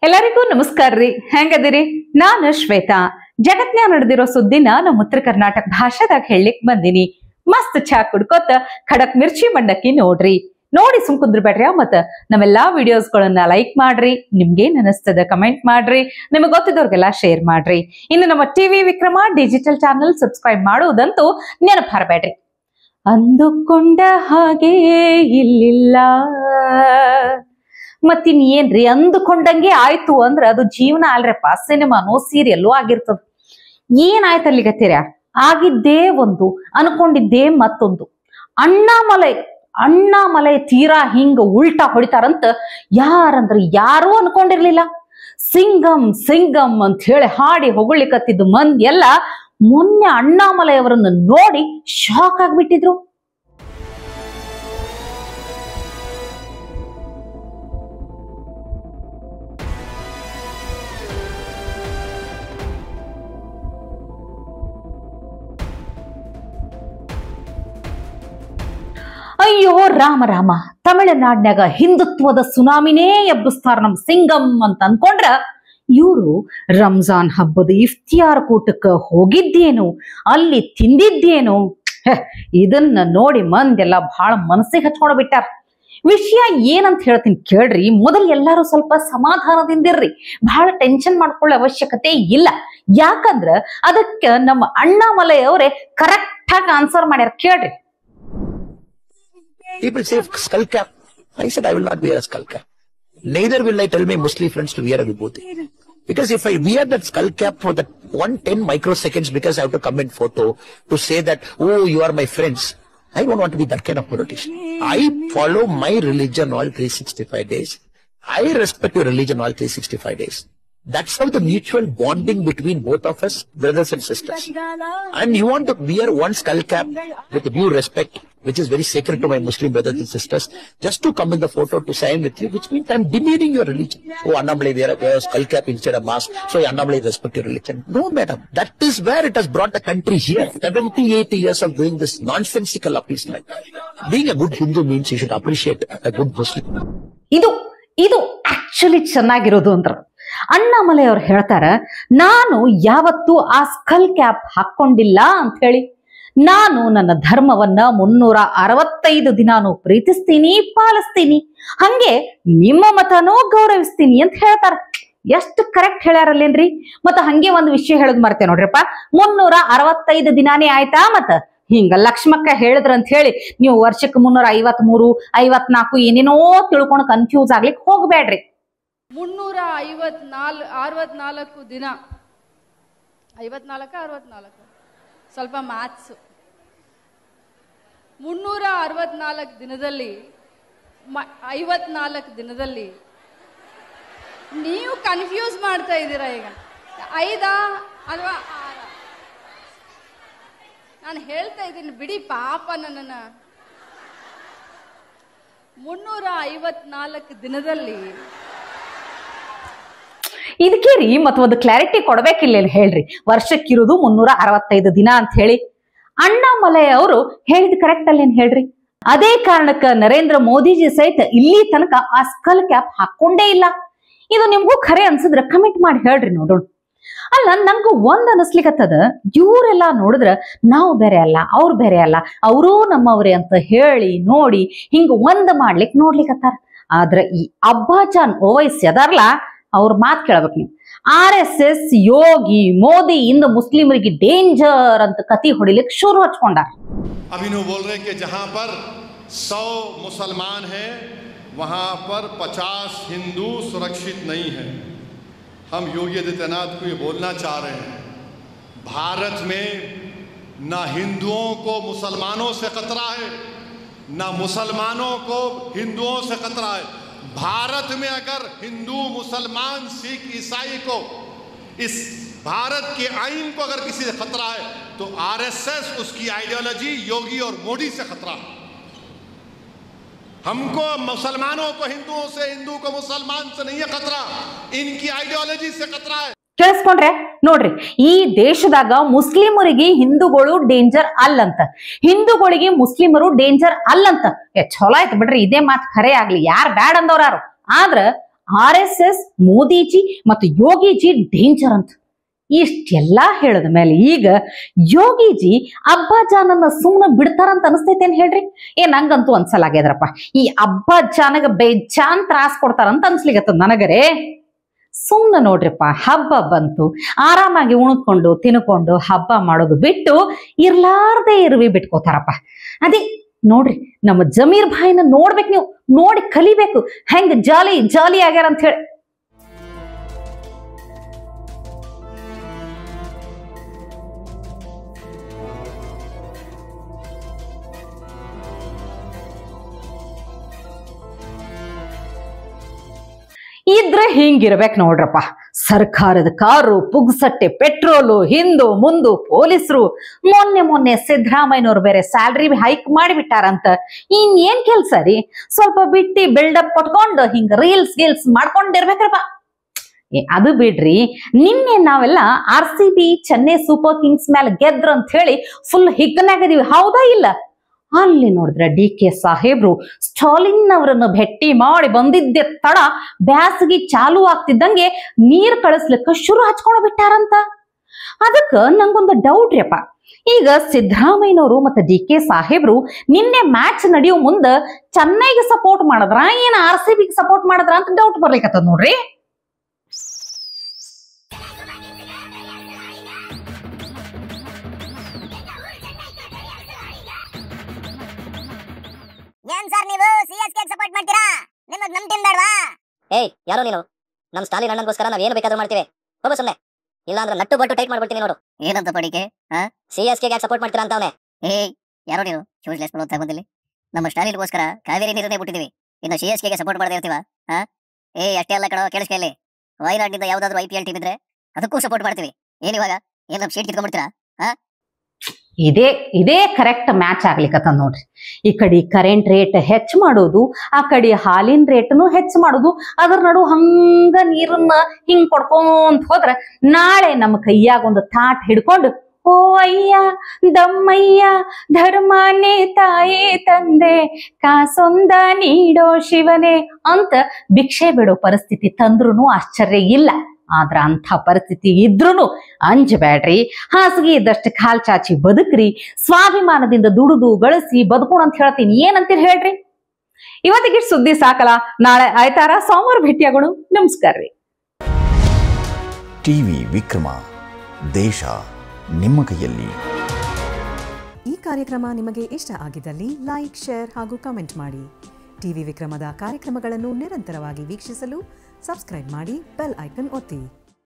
ಎಲ್ಲರಿಗೂ ನಮಸ್ಕಾರ ರೀ. ಹೆಂಗದಿರಿ? ನಾನು ಶ್ವೇತಾ. ಜಗತ್ನ್ಯಾಗ ನಡೆದಿರೋ ಸುದ್ದಿನ ನಮ್ಮ ಉತ್ತರ ಕರ್ನಾಟಕ ಭಾಷೆದಾಗ ಹೇಳಲಿಕ್ ಬಂದಿನಿ. ಮಸ್ತ್ ಚಾ ಕುಡ್ಕೋತ ಖಡಕ್ ಮಿರ್ಚಿ ಮಂಡಕ್ಕಿ ನೋಡ್ರಿ. ನೋಡಿ ಸುಮ್ ಕುಂದ್ರಬೇಡ್ರಿ. ಮತ್ತ ನಾವೆಲ್ಲಾ ವಿಡಿಯೋಸ್ಗಳನ್ನ ಲೈಕ್ ಮಾಡ್ರಿ. ನಿಮ್ಗೇನ್ ಅನಿಸ್ತದ ಕಮೆಂಟ್ ಮಾಡ್ರಿ. ನಿಮಗ್ ಗೊತ್ತಿದ್ದವ್ರಿಗೆಲ್ಲ ಶೇರ್ ಮಾಡ್ರಿ. ಇನ್ನು ನಮ್ಮ TV Vikrama digital channel subscribe ಮಾಡುವುದಂತೂ ನೆನಪು ಹರಬೇಡ್ರಿ. ಅಂದುಕೊಂಡ ಹಾಗೆ ಇಲ್ಲಿಲ್ಲ. ಮತ್ತಿನ್ ಏನ್ರಿ, ಅಂದುಕೊಂಡಂಗೆ ಆಯ್ತು ಅಂದ್ರ ಅದು ಜೀವನ ಅಲ್ರಪ್ಪ. ಸಿನಿಮಾನೋ ಸೀರಿಯಲ್ಲೋ ಆಗಿರ್ತದ. ಏನಾಯ್ತಲ್ಲಿಗತ್ತೀರ? ಆಗಿದ್ದೇ ಒಂದು, ಅನ್ಕೊಂಡಿದ್ದೇ ಮತ್ತೊಂದು. ಅಣ್ಣಾಮಲೈ ತೀರಾ ಹಿಂಗ ಉಲ್ಟಾ ಹೊಡಿತಾರಂತ ಯಾರಂದ್ರ ಯಾರೂ ಅನ್ಕೊಂಡಿರ್ಲಿಲ್ಲ. ಸಿಂಗಂ ಅಂತ ಹೇಳಿ ಹಾಡಿ ಹೊಗಳಿಕತ್ತಿದ್ದು ಮಂದಿ ಎಲ್ಲ ಮೊನ್ನೆ ಅಣ್ಣಾಮಲೈ ಅವರನ್ನು ನೋಡಿ ಶಾಕ್ ಆಗ್ಬಿಟ್ಟಿದ್ರು. ಅಯ್ಯೋ ರಾಮ, ತಮಿಳುನಾಡಿನಾಗ ಹಿಂದುತ್ವದ ಸುನಾಮಿನೇ ಎಬ್ಬಿಸ್ತಾರ ನಮ್ ಸಿಂಗಂ ಅಂತ ಅನ್ಕೊಂಡ್ರ ಇವರು ರಂಜಾನ್ ಹಬ್ಬದ ಇಫ್ತಿಯಾರ್ ಕೂಟಕ್ಕೆ ಹೋಗಿದ್ದೇನು, ಅಲ್ಲಿ ತಿಂದಿದ್ದೇನು, ಇದನ್ನ ನೋಡಿ ಮಂದೆಲ್ಲ ಬಹಳ ಮನಸ್ಸಿಗೆ ಹಚ್ಕೊಂಡ್ ಬಿಟ್ಟಾರ. ವಿಷಯ ಏನಂತ ಹೇಳ್ತೀನಿ ಕೇಳ್ರಿ. ಮೊದಲು ಎಲ್ಲಾರು ಸ್ವಲ್ಪ ಸಮಾಧಾನದಿಂದಿರ್ರಿ. ಬಹಳ ಟೆನ್ಷನ್ ಮಾಡ್ಕೊಳ್ಳೋ ಅವಶ್ಯಕತೆ ಇಲ್ಲ. ಯಾಕಂದ್ರ ಅದಕ್ಕೆ ನಮ್ಮ ಅಣ್ಣಾಮಲೈ ಅವರೇ ಕರೆಕ್ಟ್ ಆಗಿ ಆನ್ಸರ್ ಮಾಡ್ಯಾರ. ಕೇಳ್ರಿ. People say skull cap. I said I will not wear a skull cap. Neither will I tell my Muslim friends to wear a vibhuti. Because if I wear that skull cap for that 110 microseconds because I have to come in photo to say that, oh, you are my friends, I don't want to be that kind of politician. I follow my religion all 365 days. I respect your religion all 365 days. That's how the mutual bonding between both of us, brothers and sisters. And you want to wear one skull cap with due respect, which is very sacred to my Muslim brothers and sisters, just to come in the photo to sign with you, which means I'm demeaning your religion. Oh, Annamalai wear a skull cap instead of mask, so Annamalai respect your religion. No, madam. That is where it has brought the country here. 78 years of doing this nonsensical appeasement. Being a good Hindu means you should appreciate a good Muslim. ಇದು actually ಚೆನ್ನಾಗಿರೋದು ಅಂದ್ರ ಅಣ್ಣಾಮಲೈ ಅವ್ರು ಹೇಳ್ತಾರ, ನಾನು ಯಾವತ್ತೂ ಆ skull cap ಹಾಕೊಂಡಿಲ್ಲ ಅಂತ ಹೇಳಿ. ನಾನು ನನ್ನ ಧರ್ಮವನ್ನ 365 ದಿನಾನು ಪ್ರೀತಿಸ್ತೀನಿ, ಪಾಲಿಸ್ತೀನಿ. ಹಂಗೆ ನಿಮ್ಮ ಮತನೂ ಗೌರವಿಸ್ತೀನಿ ಅಂತ ಹೇಳ್ತಾರ. ಎಷ್ಟು ಕರೆಕ್ಟ್ ಹೇಳ್ಯಾರಲ್ಲೇನ್ರಿ. ಮತ್ತ ಹಂಗೆ ಒಂದು ವಿಷಯ ಹೇಳದ್ ಮರ್ತೇ ನೋಡ್ರಿಪ್ಪ. 365 ದಿನಾನೇ ಆಯ್ತಾ? ಮತ್ತ ಹಿಂಗ ಲಕ್ಷ್ಮಕ್ಕ ಹೇಳಿದ್ರ ಅಂತ ಹೇಳಿ ನೀವು ವರ್ಷಕ್ಕೆ 353, 54 ಏನೇನೋ ತಿಳ್ಕೊಂಡು ಕನ್ಫ್ಯೂಸ್ ಆಗ್ಲಿಕ್ಕೆ ಹೋಗ್ಬೇಡ್ರಿ. 364 ದಿನ, 54 ಸ್ವಲ್ಪ ಮ್ಯಾಥ್ಸ್. 364 ದಿನದಲ್ಲಿ 54 ದಿನದಲ್ಲಿ ನೀವು ಕನ್ಫ್ಯೂಸ್ ಮಾಡ್ತಾ ಇದ್ದೀರಾ. ಈಗ 5 ಅಥವಾ 6? ನಾನು ಹೇಳ್ತಾ ಇದ್ದೀನಿ ಬಿಡಿ, ಪಾಪ ನನ್ನನ್ನ. 354 ದಿನದಲ್ಲಿ ಇದಕ್ಕೆ ರೀ ಮತ್ತೊಂದು ಕ್ಲಾರಿಟಿ ಕೊಡ್ಬೇಕಿಲ್ಲ ಹೇಳ್ರಿ. ವರ್ಷಕ್ಕಿರುವುದು 365 ದಿನ ಅಂತ ಹೇಳಿ ಅಣ್ಣಾಮಲೈ ಅವರು ಹೇಳಿದ್ ಕರೆಕ್ಟ್ ಅಲ್ಲೇನ್ ಹೇಳ್ರಿ. ಅದೇ ಕಾರಣಕ್ಕ ನರೇಂದ್ರ ಮೋದಿಜಿ ಸಹಿತ ಇಲ್ಲಿ ತನಕ ಆ ಸ್ಕಲ್ ಕ್ಯಾಪ್ ಹಾಕೊಂಡೇ ಇಲ್ಲ. ಇದು ನಿಮ್ಗೂ ಖರೆ ಅನ್ಸಿದ್ರ ಕಮೆಂಟ್ ಮಾಡಿ ಹೇಳ್ರಿ ನೋಡೋಣ. ಅಲ್ಲ, ನನ್ಗೂ ಒಂದ್ ಅನಿಸ್ಲಿಕ್ಕತ್ತದ, ಇವರೆಲ್ಲ ನೋಡಿದ್ರ ನಾವು ಬೇರೆ ಅಲ್ಲ, ಅವ್ರು ಬೇರೆ ಅಲ್ಲ, ಅವರೂ ನಮ್ಮವ್ರೆ ಅಂತ ಹೇಳಿ ನೋಡಿ ಹಿಂಗ ಒಂದ್ ನೋಡ್ಲಿಕ್ಕತ್ತಾರ. ಆದ್ರ ಈ ಅಬ್ಬಾಜಾನ್ ಓವೈಸಿ ಅದಾರಲ್ಲ, ಅವ್ರ ಮಾತು ಕೇಳಬೇಕು ನೀವು. RSS ಯೋಗಿ ಮೋದಿ ಇಂದ ಮುಸ್ಲಿಮರಿಗೆ ಡೇಂಜರ್ ಅಂತ ಕತಿ ಹೊಡಿಲಿಕ್ಕೆ ಶುರು ಹಚ್ಕೊಂಡಾರ. अभिनव बोल रहे हैं कि जहां पर 100 मुसलमान हैं वहां पर 50 हिंदू सुरक्षित नहीं है। हम योगी आदित्यनाथ को ये बोलना चाह रहे हैं, भारत में ना हिंदुओं को मुसलमानों से खतरा है, ना मुसलमानों को हिंदुओं से खतरा है। भारत में अगर हिंदू, मुसलमान, सिख, ईसाई को, इस भारत के आईन को अगर किसी से खतरा है तो RSS, उसकी आइडियोलॉजी, योगी और मोदी से खतरा है। हमको मुसलमानों को हिंदुओं से, हिंदू को मुसलमान से नहीं है खतरा, इनकी आइडियोलॉजी से खतरा है। ಕೇಳಿಸ್ಕೊಂಡ್ರೆ ನೋಡ್ರಿ, ಈ ದೇಶದಾಗ ಮುಸ್ಲಿಮರಿಗೆ ಹಿಂದೂಗಳು ಡೇಂಜರ್ ಅಲ್ಲಂತ, ಹಿಂದೂಗಳಿಗೆ ಮುಸ್ಲಿಮರು ಡೇಂಜರ್ ಅಲ್ಲಂತ. ಚಲೋ ಆಯ್ತು ಬಿಡ್ರಿ, ಇದೇ ಮಾತು ಖರೆ ಆಗ್ಲಿ, ಯಾರು ಬ್ಯಾಡ್ ಅಂದವ್ರು. ಆದ್ರ RSS, ಮೋದಿಜಿ ಮತ್ತು ಯೋಗಿಜಿ ಡೇಂಜರ್ ಅಂತ. ಇಷ್ಟೆಲ್ಲಾ ಹೇಳಿದ ಮೇಲೆ ಈಗ ಯೋಗಿಜಿ ಅಬ್ಬಾಜಾನನ್ನ ಸುಮ್ಮನೆ ಬಿಡ್ತಾರಂತ ಅನಿಸ್ತೈತೇನ್ ಹೇಳ್ರಿ? ನಂಗಂತೂ ಅನ್ಸಲ್ ಆಗ್ಯದ್ರಪ್ಪ. ಈ ಅಬ್ಬಾಜಾನಗ ಬೇಜಾನ್ ತ್ರಾಸ್ ಕೊಡ್ತಾರಂತ ಅನ್ಸ್ಲಿಗತ್ತದ ನನಗರೇ. ಸುಮ್ಮನೆ ನೋಡ್ರಿಪ್ಪ, ಹಬ್ಬ ಬಂತು, ಆರಾಮಾಗಿ ಉಣ್ಕೊಂಡು ತಿನ್ಕೊಂಡು ಹಬ್ಬ ಮಾಡೋದು ಬಿಟ್ಟು ಇರ್ಲಾರ್ದೇ ಇರುವಿ ಬಿಟ್ಕೋತಾರಪ್ಪ. ಅದೇ ನೋಡ್ರಿ, ನಮ್ಮ ಜಮೀರ್ ಭಾಯಿನ ನೋಡ್ಬೇಕು, ನೀವು ನೋಡಿ ಕಲಿಬೇಕು ಹೆಂಗ್ ಜಾಲಿ ಜಾಲಿ ಆಗ್ಯಾರ ಅಂತ ಹೇಳಿ. ಇದ್ರೆ ಹಿಂಗಿರ್ಬೇಕು ನೋಡ್ರಪ್ಪ. ಸರ್ಕಾರದ ಕಾರು, ಪುಗ್ಸಟ್ಟೆ, ಪೆಟ್ರೋಲು, ಹಿಂದು ಮುಂದು ಪೊಲೀಸರು. ಮೊನ್ನೆ ಸಿದ್ದರಾಮಯ್ಯನವ್ರು ಬೇರೆ ಸ್ಯಾಲ್ರಿ ಹೈಕ್ ಮಾಡಿಬಿಟ್ಟಾರಂತ. ಏನ್ ಕೆಲ್ಸ ರೀ? ಸ್ವಲ್ಪ ಬಿಟ್ಟಿ ಬಿಲ್ಡಪ್ ಕೊಟ್ಕೊಂಡು ಹಿಂಗ ರೀಲ್ಸ್ ಮಾಡ್ಕೊಂಡಿರ್ಬೇಕ್ರಪ್ಪ. ಅದು ಬಿಡ್ರಿ, ನಿನ್ನೆ ನಾವೆಲ್ಲ RCB ಚೆನ್ನೈ ಸೂಪರ್ ಕಿಂಗ್ಸ್ ಮೇಲೆ ಗೆದ್ರ ಅಂತ ಹೇಳಿ ಫುಲ್ ಹಿಗ್ಗನಾಗದೀವಿ, ಹೌದಾ ಇಲ್ಲ? ಅಲ್ಲಿ ನೋಡಿದ್ರೆ DK ಸಾಹೇಬ್ರು ಸ್ಟಾಲಿನ್ ಅವರನ್ನ ಭೇಟಿ ಮಾಡಿ ಬಂದಿದ್ದೆ ತಡ ಬ್ಯಾಸಗಿ ಚಾಲು ಆಗ್ತಿದ್ದಂಗೆ ನೀರ್ ಕಳಿಸ್ಲಿಕ್ಕ ಶುರು ಹಚ್ಕೊಂಡು ಬಿಟ್ಟಾರಂತ. ಅದಕ್ಕ ನಂಗೊಂದು ಡೌಟ್ ರೀಪ್ಪ. ಈಗ ಸಿದ್ದರಾಮಯ್ಯನವರು ಮತ್ತೆ DK ಸಾಹೇಬ್ರು ನಿನ್ನೆ ಮ್ಯಾಚ್ ನಡೆಯೋ ಮುಂದ ಚೆನ್ನೈಗೆ ಸಪೋರ್ಟ್ ಮಾಡಿದ್ರ ಏನ್ RCBಗೆ ಸಪೋರ್ಟ್ ಮಾಡಿದ್ರ ಅಂತ ಡೌಟ್ ಬರ್ಲಿಕ್ಕತ್ತದ ನೋಡ್ರಿ. ಏನ್ ಸರ್ ನೀವು CSK ಸಪೋರ್ಟ್ ಮಾಡ್ತೀರಾ? ನಿಮಗೆ ನಮ್ ಟೀಮ್ ಬೇಡವಾ? ಏಯ್, ಯಾರೋ ನೀನು? ನಮ್ ಸ್ಟಾಲಿನ್ ಅಣ್ಣನ್ಗೋಸ್ಕರ ನಾವ್ ಏನು ಬೇಕಾದ್ರೂ ಮಾಡ್ತೀವಿ. ಹೋಗು ಸುಮ್ನೆ, ಇಲ್ಲ ಅಂದ್ರೆ ನಟ್ಟು ಬಟ್ಟು ಟೈಟ್ ಮಾಡ್ಬಿಡ್ತೀನಿ ನೋಡು. ಏನಂತ ಪಡಿಕೆ? CSK ಯಾಕೆ ಸಪೋರ್ಟ್ ಮಾಡ್ತೀರಾ ಅಂತ ಅವನೇ. ಏಯ್, ಯಾರೋ ನೀನು? ಶೂಸ್ಲೆಸ್ ಮಾಡೋತಾ ಬಂದಿಲ್ಲಿ. ನಮ್ಮ ಸ್ಟಾಲಿನ್ಗೋಸ್ಕರ ಕಾವೇರಿ ನೀರನ್ನೇ ಬಿಟ್ಟಿದೀವಿ, ಇನ್ನು CSKಗೆ ಸಪೋರ್ಟ್ ಮಾಡದೇ ಇರ್ತೀವ? ಅಷ್ಟೇ ಅಲ್ಲ ಕಣೋ, ಕೇಳಿಸ್ಕೊಳ್ಳಿ. ವೈನಾಡ್ನಿಂದ ಯಾವ್ದಾದ್ರು IPL ಟೀಮ್ ಇದ್ರೆ ಅದಕ್ಕೂ ಸಪೋರ್ಟ್ ಮಾಡ್ತೀವಿ. ಏನಿವಾಗ ಏನ್ ನಮ್ ಶೀಟ್ ಕಿತ್ಕೊಂಡ್ಬಿಡ್ತೀರಾ? ಇದೇ ಕರೆಕ್ಟ್ ಮ್ಯಾಚ್ ಆಗ್ಲಿಕ್ಕತ್ತ ನೋಡ್ರಿ. ಈ ಕಡೆ ಕರೆಂಟ್ ರೇಟ್ ಹೆಚ್ಚು ಮಾಡೋದು, ಆ ಕಡೆ ಹಾಲಿನ ರೇಟ್ನು ಹೆಚ್ಚು ಮಾಡೋದು, ಅದ್ರ ನಡು ಹಂಗ ನೀರನ್ನ ಹಿಂಗ್ ಕೊಡ್ಕೊಂತ ಹೋದ್ರ ನಾಳೆ ನಮ್ಮ ಕೈಯಾಗ ಒಂದು ತಾಟ್ ಹಿಡ್ಕೊಂಡು ಓ ಅಯ್ಯ ದಮ್ಮಯ್ಯ ಧರ್ಮನೇ ತಾಯೇ ತಂದೆ ಕಾಸೊಂದ ನೀಡೋ ಶಿವನೇ ಅಂತ ಭಿಕ್ಷೆ ಬಿಡೋ ಪರಿಸ್ಥಿತಿ ತಂದ್ರೂ ಆಶ್ಚರ್ಯ ಇಲ್ಲ. ಆದ್ರ ಅಂಥ ಪರಿಸ್ಥಿತಿ ಇದ್ರೂ ಅಂಜಬೇಡ್ರಿ. ಹಾಸಿಗೆ ಇದ್ದಷ್ಟು ಕಾಲ್ ಚಾಚಿ ಬದುಕ್ರಿ, ಸ್ವಾಭಿಮಾನದಿಂದ ದುಡಿದು ಗಳಿಸಿ ಬದುಕೋಣ ಅಂತ ಹೇಳ್ತೀನಿ. ಏನಂತೀರಿ ಹೇಳ್ರಿ? ಇವತ್ತಿಗೆ ಸುದ್ದಿ ಸಾಕಲ್ಲ, ನಾಳೆ ಆಯ್ತಾರ ಸೋಮವಾರ ಭೇಟಿಯಾಗೋಣ. ನಮಸ್ಕಾರ ರೀ. ಟಿವಿ ವಿಕ್ರಮ, ದೇಶ ನಿಮ್ಮ ಕೈಯಲ್ಲಿ. ಈ ಕಾರ್ಯಕ್ರಮ ನಿಮಗೆ ಇಷ್ಟ ಆಗಿದ್ದಲ್ಲಿ ಲೈಕ್, ಶೇರ್ ಹಾಗೂ ಕಮೆಂಟ್ ಮಾಡಿ. ಟಿವಿ ವಿಕ್ರಮದ ಕಾರ್ಯಕ್ರಮಗಳನ್ನು ನಿರಂತರವಾಗಿ ವೀಕ್ಷಿಸಲು ಸಬ್ಸ್ಕ್ರೈಬ್ ಮಾಡಿ, ಬೆಲ್ ಐಕನ್ ಒತ್ತಿ.